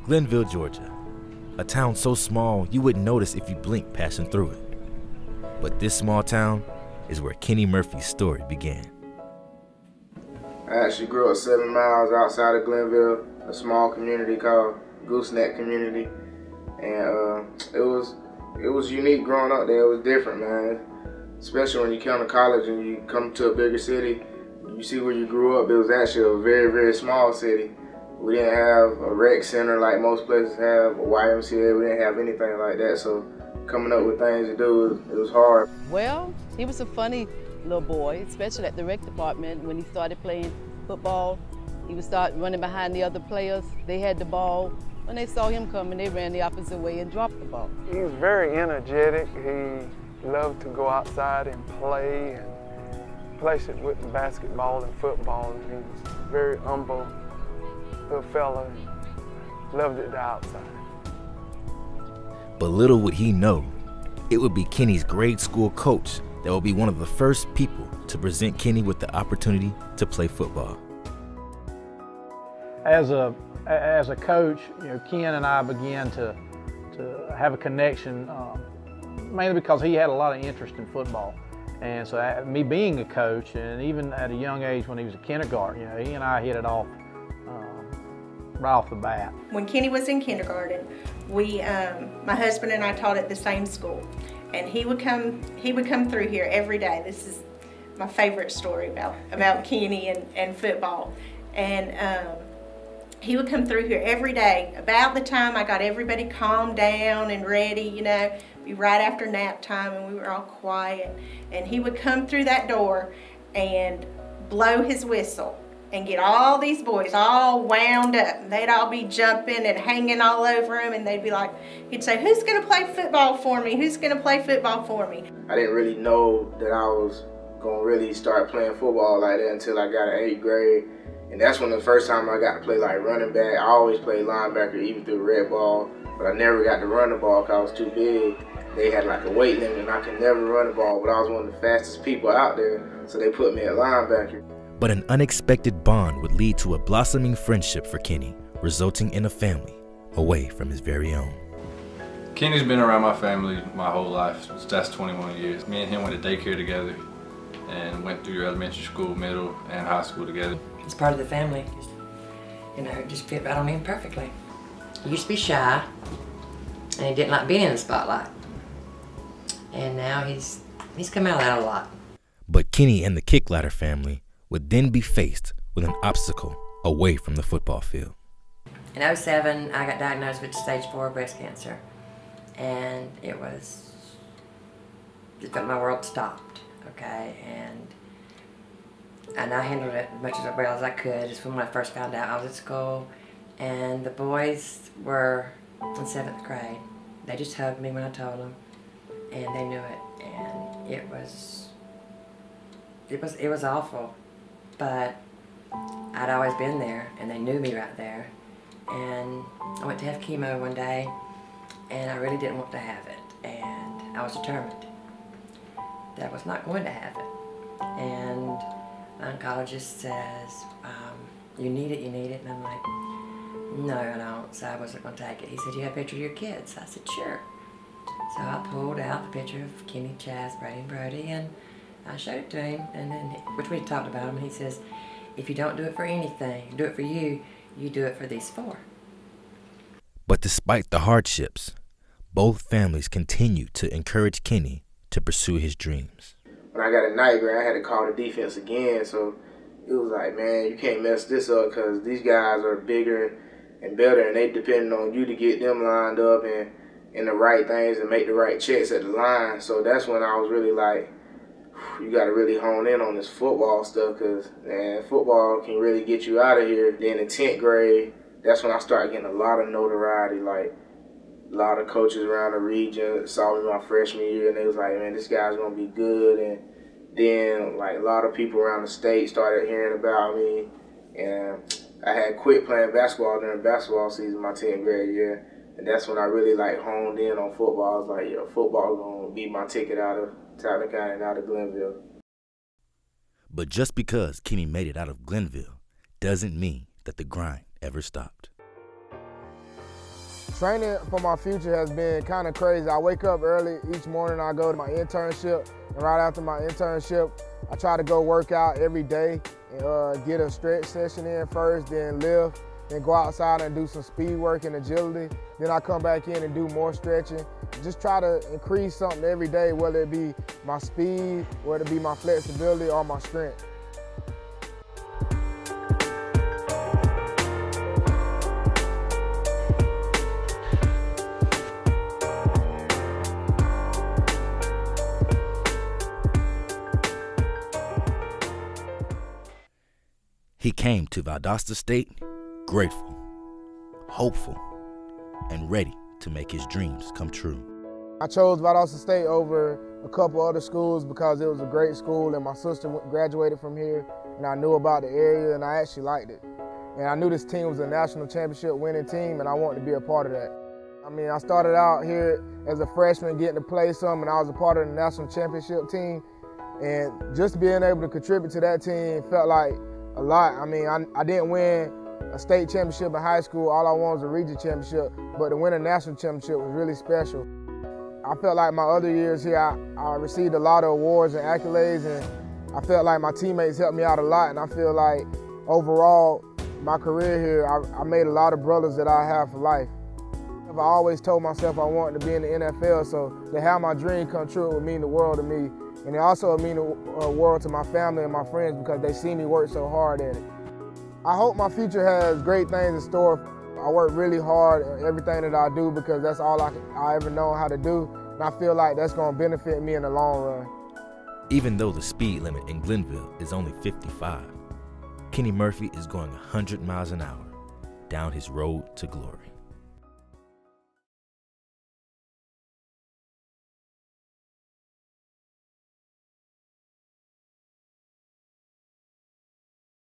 Glenville, Georgia, a town so small you wouldn't notice if you blinked passing through it. But this small town is where Kenny Murphy's story began. I actually grew up 7 miles outside of Glenville, a small community called Gooseneck Community, and it was unique growing up there. It was different, man. Especially when you come to college and you come to a bigger city, you see where you grew up. It was actually a very, very small city. We didn't have a rec center like most places have, a YMCA. We didn't have anything like that. So coming up with things to do, it was hard. Well, he was a funny little boy, especially at the rec department. When he started playing football, he would start running behind the other players. They had the ball. When they saw him coming, they ran the opposite way and dropped the ball. He was very energetic. He loved to go outside and play it with basketball and football. He was very humble little fella, loved it the outside. But little would he know, it would be Kenny's grade school coach that would be one of the first people to present Kenny with the opportunity to play football. As a coach, Ken and I began to have a connection, mainly because he had a lot of interest in football. And so me being a coach, and even at a young age when he was a kindergarten, he and I hit it off right off the bat. When Kenny was in kindergarten, my husband and I taught at the same school, and he would come through here every day. This is my favorite story about Kenny and football. And he would come through here every day. About the time I got everybody calmed down and ready, be right after nap time, and we were all quiet. And he would come through that door and blow his whistle and get all these boys all wound up. They'd all be jumping and hanging all over him, and they'd be like, he'd say, "Who's gonna play football for me? Who's gonna play football for me?" I didn't really know that I was gonna really start playing football like that until I got in 8th grade. And that's when the first time I got to play like running back. I always played linebacker, even through red ball, but I never got to run the ball because I was too big. They had like a weight limit and I could never run the ball, but I was one of the fastest people out there, so they put me at linebacker. But an unexpected bond would lead to a blossoming friendship for Kenny, resulting in a family away from his very own. Kenny's been around my family my whole life. That's 21 years. Me and him went to daycare together and went through elementary school, middle, and high school together. He's part of the family. Just fit right on him perfectly. He used to be shy, and he didn't like being in the spotlight. And now he's come out of that a lot. But Kenny and the Kickladder family would then be faced with an obstacle away from the football field. In '07, I got diagnosed with stage 4 breast cancer, and it felt my world stopped, okay? And I handled it as much as well as I could. Just when I first found out, I was at school, and the boys were in 7th grade. They just hugged me when I told them, and they knew it, and it was awful. But I'd always been there, and they knew me right there. And I went to have chemo one day, and I really didn't want to have it, and I was determined that I was not going to have it. And the oncologist says, you need it, and I'm like, no, I don't, so I wasn't going to take it. He said, you have a picture of your kids? I said, sure. So I pulled out the picture of Kenny, Chaz, Brady, and Brody, and I showed it to him, and then, which we talked about him, and he says, if you don't do it for anything, do it for you, you do it for these 4. But despite the hardships, both families continued to encourage Kenny to pursue his dreams. When I got in 9th grade, I had to call the defense again, so it was like, man, you can't mess this up because these guys are bigger and better, and they depend on you to get them lined up and the right things and make the right checks at the line. So that's when I was really like, you got to really hone in on this football stuff because, man, football can really get you out of here. Then in 10th grade, that's when I started getting a lot of notoriety. Like, a lot of coaches around the region saw me my freshman year, and they was like, man, this guy's going to be good. And then, like, a lot of people around the state started hearing about me. And I had quit playing basketball during basketball season my 10th grade year. And that's when I really, like, honed in on football. I was like, yeah, football going to be my ticket out of Tallahassee and out of Glenville. But just because Kenny made it out of Glenville doesn't mean that the grind ever stopped. Training for my future has been kind of crazy. I wake up early each morning, I go to my internship, and right after my internship, I try to go work out every day and get a stretch session in first, then lift, then go outside and do some speed work and agility. Then I come back in and do more stretching. Just try to increase something every day, whether it be my speed, whether it be my flexibility or my strength. He came to Valdosta State grateful, hopeful, and ready to make his dreams come true. I chose Valdosta State over a couple other schools because it was a great school and my sister graduated from here and I knew about the area and I actually liked it. And I knew this team was a national championship winning team and I wanted to be a part of that. I mean, I started out here as a freshman getting to play some and I was a part of the national championship team. And just being able to contribute to that team felt like a lot. I mean, I didn't win a state championship in high school. All I won was a region championship, but to win a national championship was really special. I felt like my other years here, I received a lot of awards and accolades, and I felt like my teammates helped me out a lot, and I feel like overall, my career here, I made a lot of brothers that I have for life. I always told myself I wanted to be in the NFL, so to have my dream come true, it would mean the world to me. And it also would mean the world to my family and my friends because they see me work so hard at it. I hope my future has great things in store. I work really hard at everything that I do because that's all I ever know how to do. And I feel like that's going to benefit me in the long run. Even though the speed limit in Glenville is only 55, Kenny Murphy is going 100 miles an hour down his road to glory.